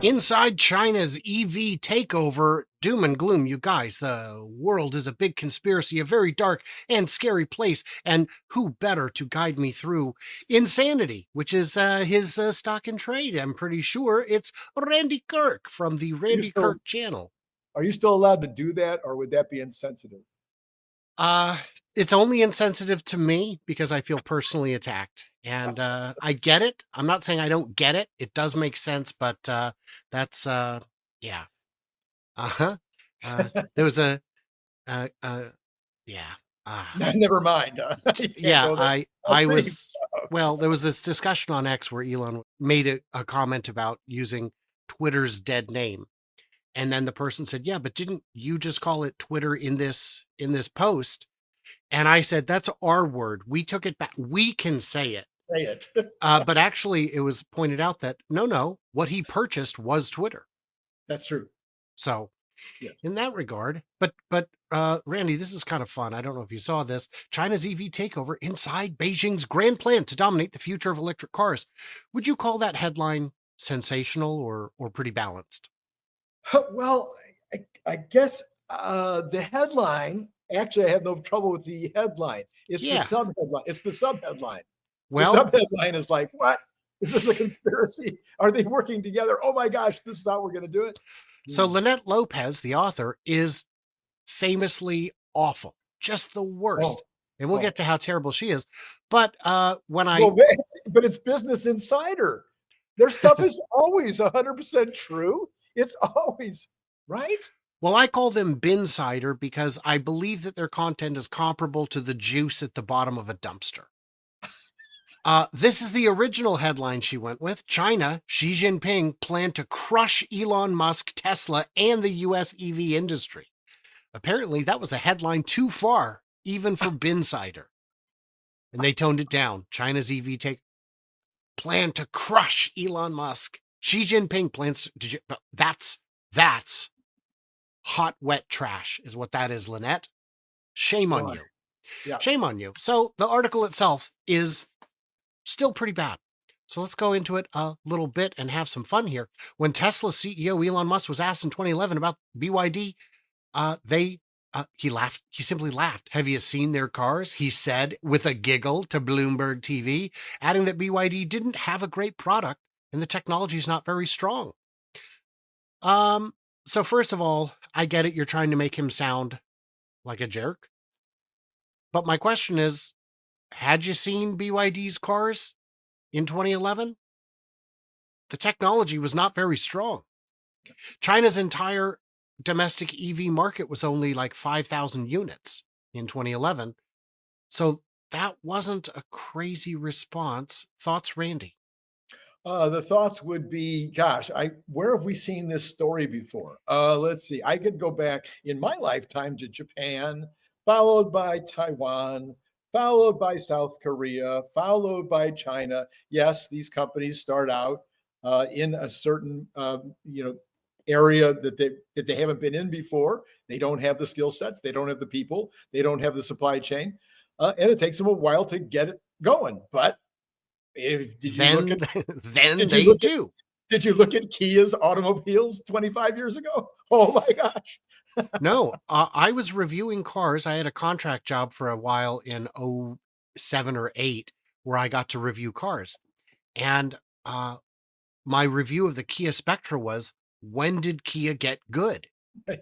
Inside China's EV takeover, doom and gloom, you guys. The world is a big conspiracy, a very dark and scary place. And who better to guide me through insanity, which is his stock and trade? I'm pretty sure it's Randy Kirk from the Are you Randy still Kirk channel. are you still allowed to do that, or would that be insensitive? Uh, it's only insensitive to me because I feel personally attacked. And I get it. I'm not saying I don't get it. It does make sense, but that's yeah. Uh-huh. There was a uh uh yeah. Uh Never mind. You can't yeah, go there. I Pretty. was well, there was this discussion on X where Elon made a comment about using Twitter's dead name. And then the person said, "Yeah, but didn't you just call it Twitter in this post?" And I said, "That's our word. We took it back. We can say it." Say it. But actually it was pointed out that no, what he purchased was Twitter. That's true. So Yes. in that regard. But Randy, this is kind of fun. I don't know if you saw this. China's EV takeover inside Beijing's grand plan to dominate the future of electric cars. Would you call that headline sensational or pretty balanced? Well, I guess the headline. Actually, I have no trouble with the headline. It's the Yeah. subheadline. It's the subheadline. The Well, subheadline is like, what? Is this a conspiracy? Are they working together? Oh my gosh, this is how we're going to do it. so Hmm. Lynette Lopez, the author, is famously awful, just the Oh, worst. And we'll oh. get to how terrible she is. But when I Well, but it's Business Insider. Their stuff is always 100% true. It's always right. Well, I call them bin cider because I believe that their content is comparable to the juice at the bottom of a dumpster. This is the original headline she went with. China, Xi Jinping planned to crush Elon Musk, Tesla, and the US EV industry. Apparently, that was a headline too far, even for bin cider. And they toned it down. China's EV take plan to crush Elon Musk. Xi Jinping plans to. That's hot, wet trash, is what that is, Lynette. Shame on Right. you. Yeah. Shame on you. So the article itself is still pretty bad. So let's go into it a little bit and have some fun here. When Tesla CEO Elon Musk was asked in 2011 about BYD, he laughed. He simply laughed. "Have you seen their cars?" he said with a giggle to Bloomberg TV, adding that BYD didn't have a great product and the technology is not very strong. Um, so first of all, I get it. You're trying to make him sound like a jerk. But my question is, had you seen BYD's cars in 2011? The technology was not very strong. China's entire domestic EV market was only like 5,000 units in 2011. So that wasn't a crazy response. Thoughts, Randy? The thoughts would be, gosh, I where have we seen this story before? Let's see. I could go back in my lifetime to Japan, followed by Taiwan, followed by South Korea, followed by China. Yes, these companies start out in a certain area that they haven't been in before. They don't have the skill sets, they don't have the people, they don't have the supply chain, and it takes them a while to get it going. But if did you look Then, at then did you they look at do. did you look at Kia's automobiles 25 years ago? Oh my gosh. No, I was reviewing cars. I had a contract job for a while in '07 or 8 where I got to review cars. And my review of the Kia Spectra was, when did Kia get good?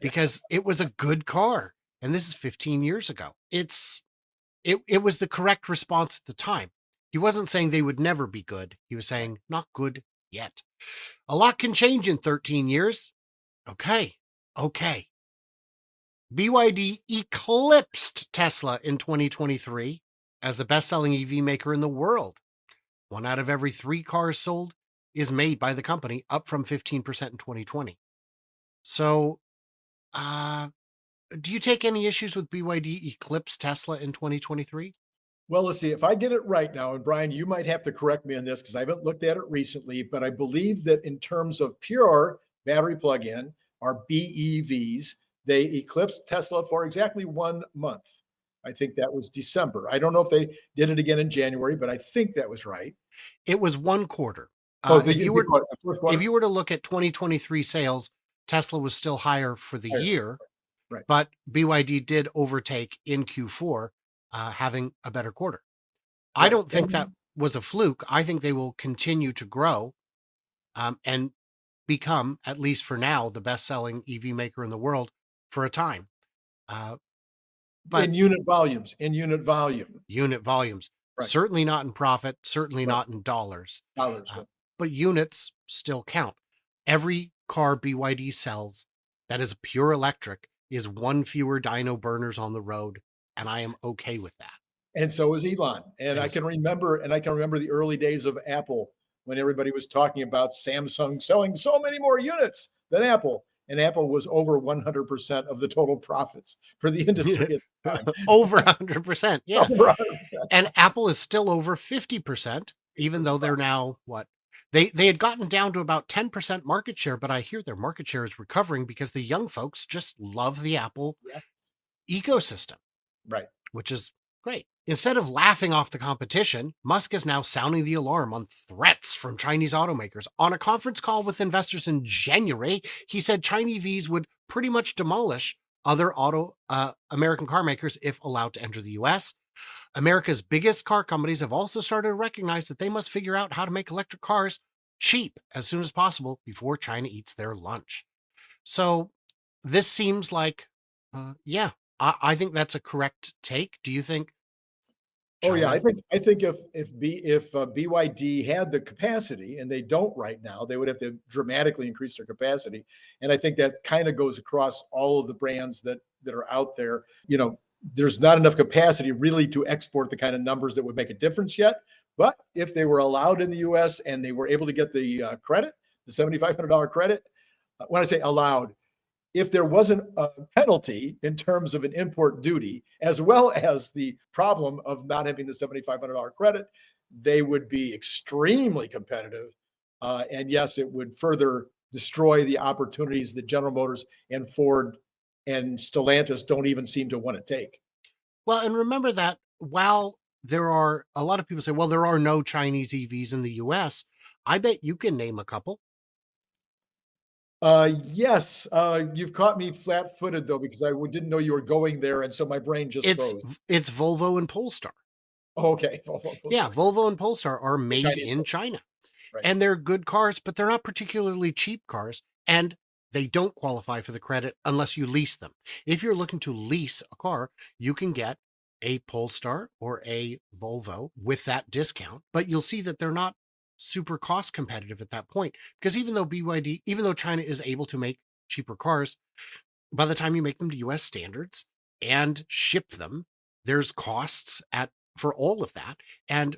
Because it was a good car. And this is 15 years ago. It was the correct response at the time. He wasn't saying they would never be good. He was saying not good yet. A lot can change in 13 years. Okay. Okay. BYD eclipsed Tesla in 2023 as the best-selling EV maker in the world. 1 out of every 3 cars sold is made by the company, up from 15% in 2020. So, uh, do you take any issues with BYD eclipse Tesla in 2023? Well, let's see if I get it right now. And Brian, you might have to correct me on this because I haven't looked at it recently, but I believe that in terms of pure battery plug-in, our BEVs, they eclipsed Tesla for exactly 1 month. I think that was December. I don't know if they did it again in January, but I think that was right. It was 1 quarter. Oh, If you the were quarter, the fourth if quarter? you were to look at 2023 sales, Tesla was still higher for the Higher. year, Right. but BYD did overtake in Q4, having a better quarter. I Right. don't think that was a fluke. I think they will continue to grow, and become, at least for now, the best-selling EV maker in the world for a time. Uh, but In unit volume. unit volumes, Right. certainly not in profit, certainly Right. not in dollars, Dollars. uh, Yeah. but units still count. Every car BYD sells that is pure electric is one fewer dyno burners on the road, and I am okay with that. And so is Elon. And I can remember the early days of Apple when everybody was talking about Samsung selling so many more units than Apple. And Apple was over 100% of the total profits for the industry at the time. over 100%, yeah. Over 100%. And Apple is still over 50%, even though they're now what? They had gotten down to about 10% market share, but I hear their market share is recovering because the young folks just love the Apple Yeah. ecosystem, Right. which is great. Instead of laughing off the competition, Musk is now sounding the alarm on threats from Chinese automakers. On a conference call with investors in January, he said Chinese EVs would pretty much demolish other American car makers if allowed to enter the US. America's biggest car companies have also started to recognize that they must figure out how to make electric cars cheap as soon as possible before China eats their lunch. So this seems like, yeah, I think that's a correct take. Do you think Oh yeah, China? I think if BYD had the capacity, and they don't right now, they would have to dramatically increase their capacity. And I think that kind of goes across all of the brands that are out there. There's not enough capacity really to export the kind of numbers that would make a difference yet. But if they were allowed in the U.S. and they were able to get the credit, the $7,500 credit, when I say allowed, if there wasn't a penalty in terms of an import duty, as well as the problem of not having the $7,500 credit, they would be extremely competitive. And yes, it would further destroy the opportunities that General Motors and Ford and Stellantis don't even seem to want to take. Well, and remember that while there are a lot of people say, well, there are no Chinese EVs in the US, I bet you can name a couple. Yes, you've caught me flat-footed though, because didn't know you were going there, and so my brain just It's froze. it's Volvo and Polestar. Oh, okay, Volvo, Yeah, Polestar, Volvo and Polestar are the made Chinese in folks, China. right? And they're good cars, but they're not particularly cheap cars. And they don't qualify for the credit unless you lease them. If you're looking to lease a car, you can get a Polestar or a Volvo with that discount, but you'll see that they're not super cost competitive at that point. Because even though China is able to make cheaper cars, by the time you make them to US standards and ship them, there's costs at for all of that. And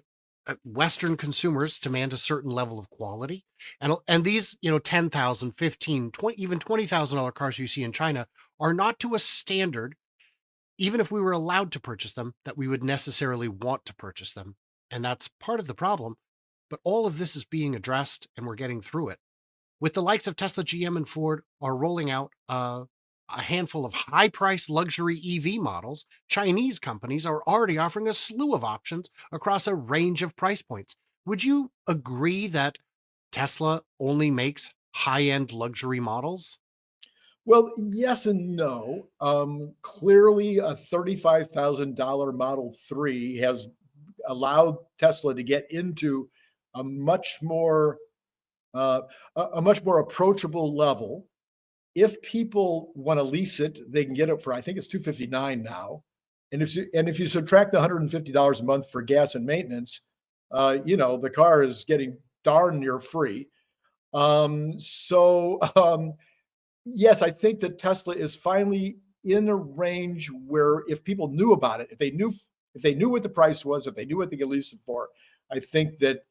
Western consumers demand a certain level of quality. And these, 10,000, 15, 20, even $20,000 cars you see in China are not to a standard, even if we were allowed to purchase them, that we would necessarily want to purchase them. And that's part of the problem. But all of this is being addressed and we're getting through it. With the likes of Tesla, GM, and Ford are rolling out a handful of high-priced luxury EV models, Chinese companies are already offering a slew of options across a range of price points. Would you agree that Tesla only makes high-end luxury models? Well, yes and no. Clearly, a $35,000 Model 3 has allowed Tesla to get into a much more uh, a much more approachable level. If people want to lease it, they can get it for, I think it's 259 now. And if you subtract the $150 a month for gas and maintenance, the car is getting darn near free. So yes, I think that Tesla is finally in a range where if people knew about it, if they knew what the price was, if they knew what they could lease it for, I think that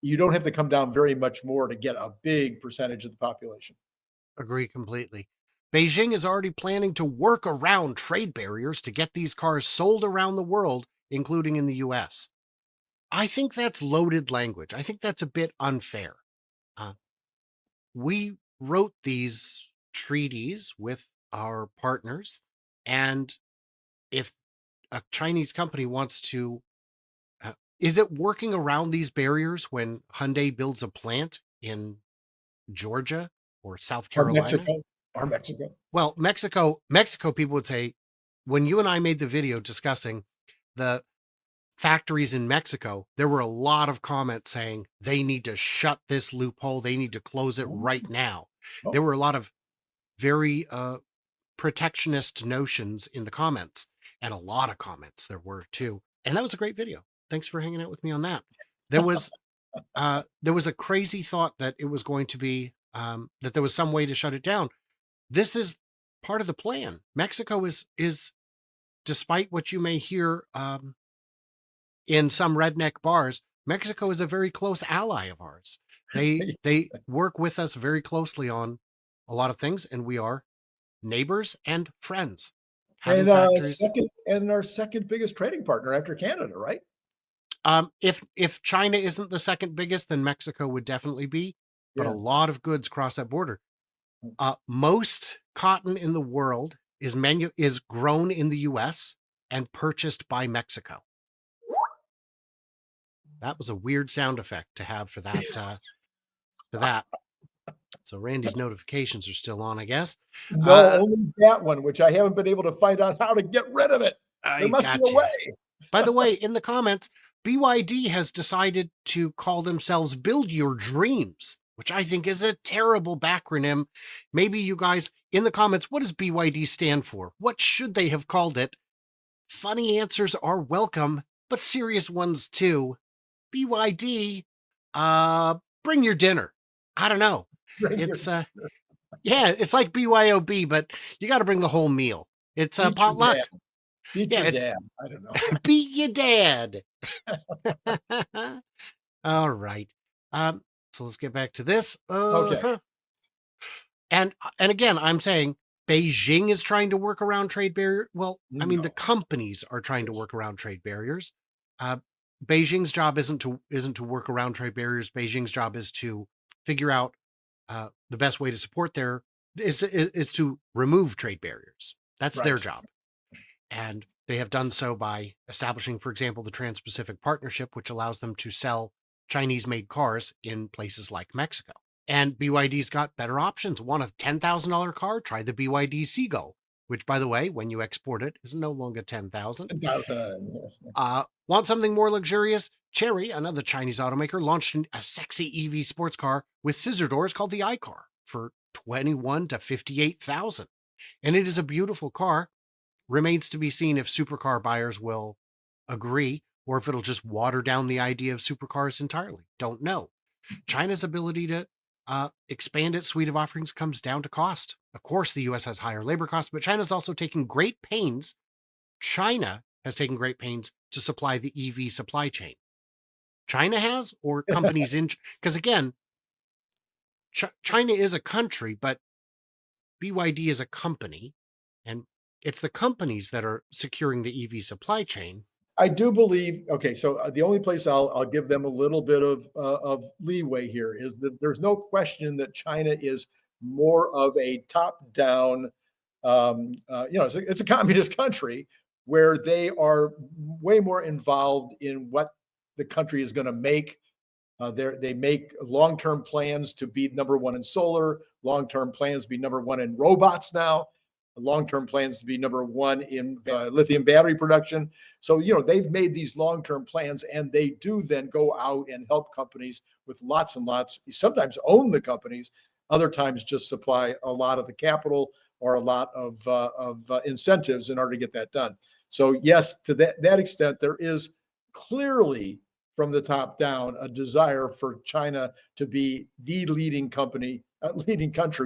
you don't have to come down very much more to get a big percentage of the population. Agree completely. Beijing is already planning to work around trade barriers to get these cars sold around the world, including in the US. I think that's loaded language. I think that's a bit unfair. Uh, we wrote these treaties with our partners, and if a Chinese company wants to Is it working around these barriers when Hyundai builds a plant in Georgia or South Or Carolina? Mexico, or Mexico. Well, Mexico people would say, when you and I made the video discussing the factories in Mexico, there were a lot of comments saying they need to shut this loophole. They need to close it Oh, right now. There oh. were a lot of very protectionist notions in the comments, and a lot of comments there were too. And that was a great video. Thanks for hanging out with me on that. There was a crazy thought that it was going to be that there was some way to shut it down. This is part of the plan. Mexico is despite what you may hear in some redneck bars, Mexico is a very close ally of ours. They work with us very closely on a lot of things, and we are neighbors and friends. Having And factories. second, and our second biggest trading partner after Canada, right? If China isn't the second biggest, then Mexico would definitely be. But a Yeah. lot of goods cross that border. Most cotton in the world is grown in the U.S. and purchased by Mexico. That was a weird sound effect to have for that. For that. So Randy's notifications are still on, I guess. No, only that one, which I haven't been able to find out how to get rid of it. There I must be a got you. way. By the way, in the comments, BYD has decided to call themselves Build Your Dreams, which I think is a terrible backronym. Maybe you guys in the comments, what does BYD stand for? What should they have called it? Funny answers are welcome, but serious ones too. BYD, bring your dinner. I don't know. Bring your It's yeah, it's like BYOB, but you got to bring the whole meal. It's a beat your dad. potluck. Beat Yeah, your it's dad. I don't know. beat your dad. All right. So let's get back to this. Okay. And again, I'm saying Beijing is trying to work around trade barrier. Well, I mean, the No. companies are trying to work around trade barriers. Uh, Beijing's job isn't to work around trade barriers. Beijing's job is to figure out the best way to support their is to remove trade barriers. That's their Right. job. And they have done so by establishing, for example, the Transpacific Partnership, which allows them to sell Chinese-made cars in places like Mexico. And BYD's got better options. Want a $10,000 car? Try the BYD Seagull, which, by the way, when you export it, is no longer 10,000. 10,000. Yes. Want something more luxurious? Chery, another Chinese automaker, launched a sexy EV sports car with scissor doors called the iCar for 21 to 58,000. And it is a beautiful car. Remains to be seen if supercar buyers will agree or if it'll just water down the idea of supercars entirely. Don't know. China's ability to expand its suite of offerings comes down to cost. Of course, the US has higher labor costs, but China's also taking great pains. China has taken great pains to supply the EV supply chain. China has, or companies in, because again, China is a country, but BYD is a company, and it's the companies that are securing the EV supply chain. I do believe. Okay, so the only place I'll give them a little bit of leeway here is that there's no question that China is more of a top-down. It's a communist country where they are way more involved in what the country is going to make. They make long-term plans to be number one in solar, long-term plans to be number one in robots now, long-term plans to be number one in lithium battery production. So, they've made these long-term plans, and they do then go out and help companies with lots and lots, sometimes own the companies, other times just supply a lot of the capital or a lot of incentives in order to get that done. So yes, to that extent, there is clearly from the top down a desire for China to be the leading country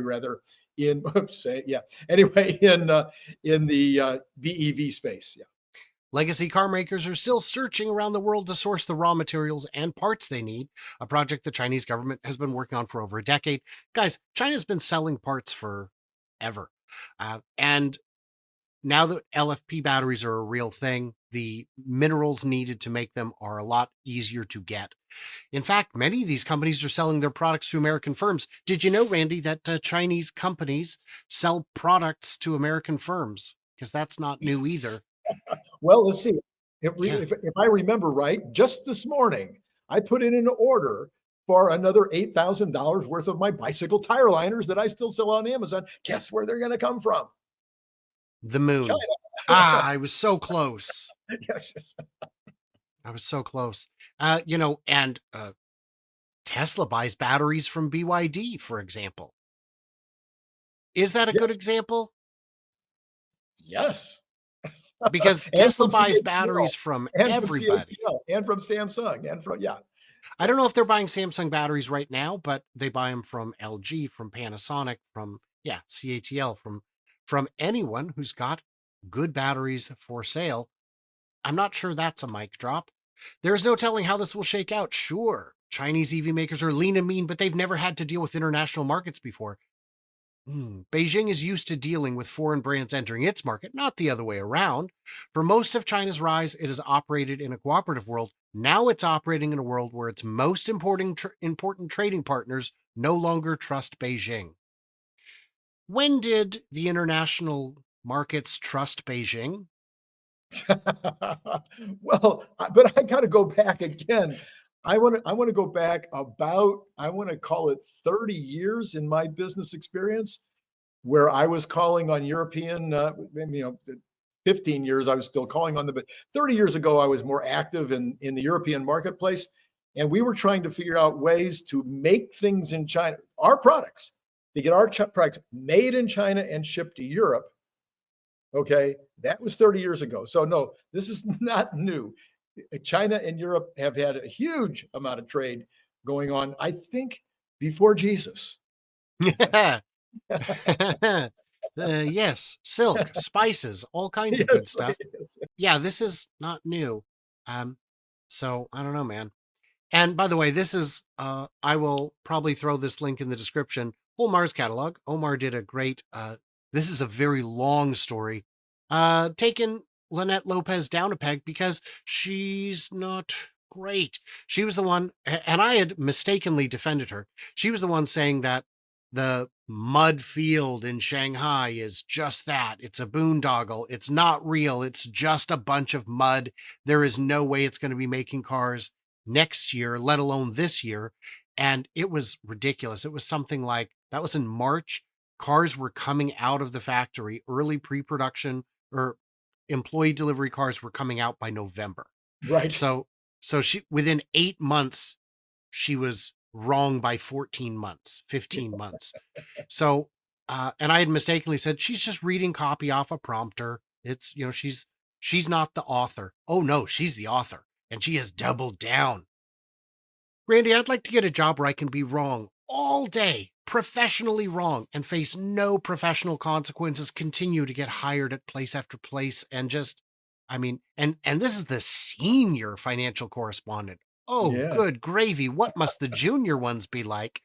rather in anyway in the BEV space. Yeah. Legacy car makers are still searching around the world to source the raw materials and parts they need, a project the Chinese government has been working on for over a decade. Guys, China's been selling parts forever. And now that LFP batteries are a real thing, the minerals needed to make them are a lot easier to get. In fact, many of these companies are selling their products to American firms. Did you know, Randy, that Chinese companies sell products to American firms? Because that's not new either. Well, let's see. Yeah. If I remember right, just this morning, I put in an order for another $8,000 worth of my bicycle tire liners that I still sell on Amazon. Guess where they're going to come from? The moon. Ah, China. I was so close. Yes. I was so close. And Tesla buys batteries from BYD, for example. Is that a good Yes. example? Yes. Because And Tesla from buys CATL, batteries from and from everybody. CATL, and from Samsung, and from, yeah. I don't know if they're buying Samsung batteries right now, but they buy them from LG, from Panasonic, from CATL, from anyone who's got good batteries for sale. I'm not sure that's a mic drop. There's no telling how this will shake out. Sure, Chinese EV makers are lean and mean, but they've never had to deal with international markets before. Beijing is used to dealing with foreign brands entering its market, not the other way around. For most of China's rise, it has operated in a cooperative world. Now it's operating in a world where its most important trading partners no longer trust Beijing. When did the international markets trust Beijing? Well, but I got to go back again. I want to go back about, I want to call it 30 years in my business experience, where I was calling on European, 15 years I was still calling on them, but 30 years ago I was more active in the European marketplace, and we were trying to figure out ways to make things in China, our products, to get our products made in China and shipped to Europe. Okay, that was 30 years ago. So no, this is not new. China and Europe have had a huge amount of trade going on, I think, before Jesus. Yes, silk, spices, all kinds of good Yes, stuff. yes. Yeah, this is not new. Um, so I don't know, man. And by the way, this is I will probably throw this link in the description. Omars Catalog. Omar did a great this is a very long story. Taking Lynette Lopez down a peg because she's not great. She was the one, and I had mistakenly defended her. She was the one saying that the mud field in Shanghai is just that. It's a boondoggle. It's not real. It's just a bunch of mud. There is no way it's going to be making cars next year, let alone this year. And it was ridiculous. It was something like that was in March. Cars were coming out of the factory, early pre-production or employee delivery cars were coming out by November. Right. So she within 8 months she was wrong by 14 months, 15 months. So and I had mistakenly said she's just reading copy off a prompter. It's she's not the author. Oh no, she's the author and she has doubled down. Randy, I'd like to get a job where I can be wrong all day, professionally wrong, and face no professional consequences, continue to get hired at place after place, and just, I mean, and this is the senior financial correspondent. Oh, Yeah. good gravy. What must the junior ones be like?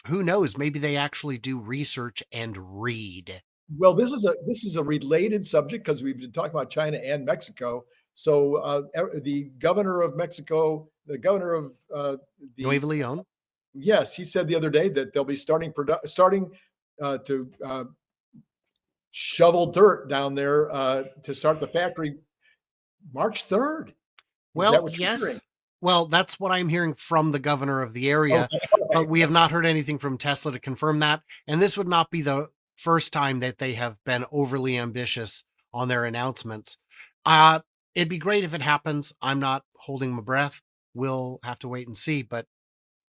Who knows? Maybe they actually do research and read. Well, this is a related subject because we've been talking about China and Mexico. So the governor of Mexico, the governor of the Nuevo Leon. yes, he said the other day that they'll be starting to shovel dirt down there to start the factory March 3rd. Is that Well, what you're hearing? yes. Well, that's what I'm hearing from the governor of the area, Okay, all but right. we have not heard anything from Tesla to confirm that. And this would not be the first time that they have been overly ambitious on their announcements. Uh, it'd be great if it happens. I'm not holding my breath. We'll have to wait and see, but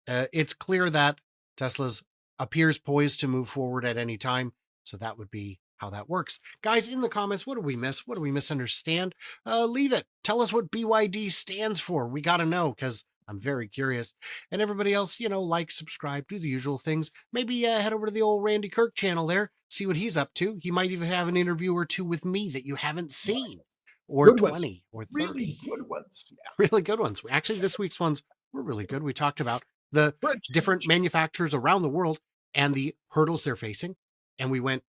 it's clear that Tesla's appears poised to move forward at any time. So that would be how that works. Guys, in the comments, what do we miss? What do we misunderstand? Leave it. Tell us what BYD stands for. We got to know because I'm very curious. And everybody else, like, subscribe, do the usual things. Maybe head over to the old Randy Kirk channel there, see what he's up to. He might even have an interview or two with me that you haven't seen, or Good ones, 20 or really 30. good ones. Yeah. Really good ones. Actually, this week's ones were really good. We talked about the For a different change. manufacturers around the world and the hurdles they're facing. And we went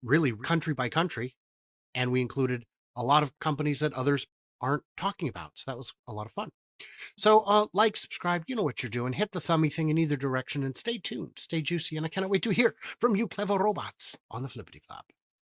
really country by country, and we included a lot of companies that others aren't talking about. So that was a lot of fun. So like, subscribe, you know what you're doing. Hit the thummy thing in either direction and stay tuned, stay juicy. And I cannot wait to hear from you clever robots on the Flippity Flop.